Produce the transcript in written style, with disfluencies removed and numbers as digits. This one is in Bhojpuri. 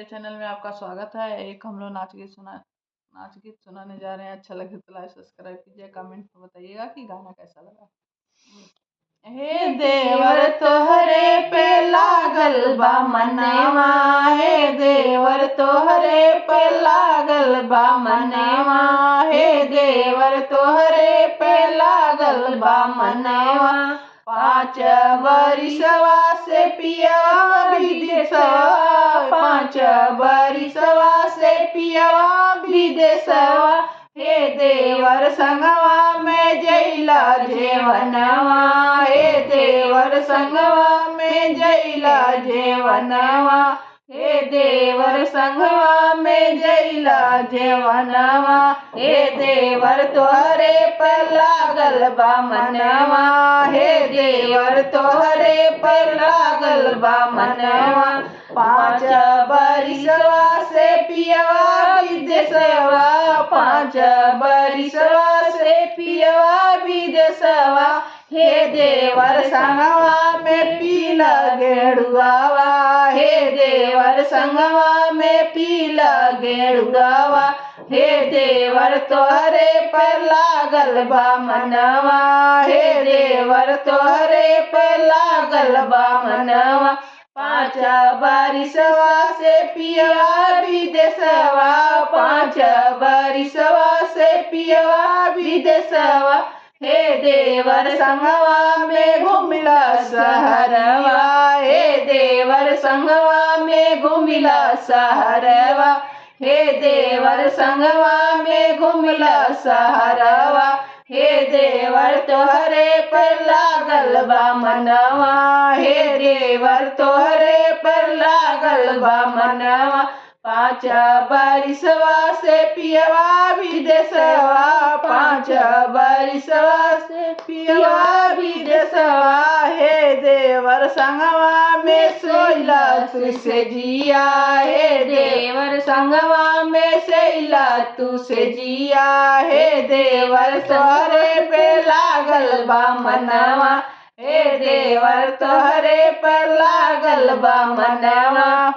मेरे चैनल में आपका स्वागत है। एक हम लोग नाच गीत सुनाने जा रहे हैं। अच्छा लगे तो लाइक सब्सक्राइब कीजिए, कमेंट में बताइएगा कि गाना कैसा लगा। हे देवर तोहरे पे लागल बा मनवा, हे देवर तोहरे पे लागल बा मनवा, हे देवर तोहरे पे लागल बा मनवा। 5 बरिसवा से पियवा विदेशवा, 5 बरिसवा से पियवा विदेशवा। हे देवर संगवा में जइला जेवनवा, हे देवर संगवा में जइला जेवनवा, हे देवर संगवा में जइला जेवनवा। हे देवर तोहरे पर लागल बा मनवा, हे देवर तोहरे पर लागल बा मनवा। 5 बरिसवा से पियवा विदेशवा, 5 बरिसवा से पियवा विदेशवा। हे देवर संगवा में पीला गेड़ुआवा, हे देवर संगवा में पीला गेड़ुआवा। हे देवर तोहरे पर लागल बा मनवा, हे देवर तोहरे पर लागल बा मनवा। 5 बरिसवा से पियवा विदेशवा, 5 बरिसवा से पियवा विदेशवा। हे देवर संगवा में घुमिला सहरवा, हे देवर संगवा में घुमिला सहरवा, हे देवर संगवा में घुमिला सहरवा। हे देवर तोहरे पर लागल बा मनवा, हे देवर तोहरे पर लागल बा मनवा। 5 बरिसवा से पियवा विदेशवा, 5 बरिसवा से पियवा विदेशवा। हे देवर संगवा में सोइला तू से जिया, हे देवर संगवा में सोइला तू से जिया। हे देवर तोहरे पे लागल बा मनवा, हे देवर तोहरे पर लागल बा मनवा।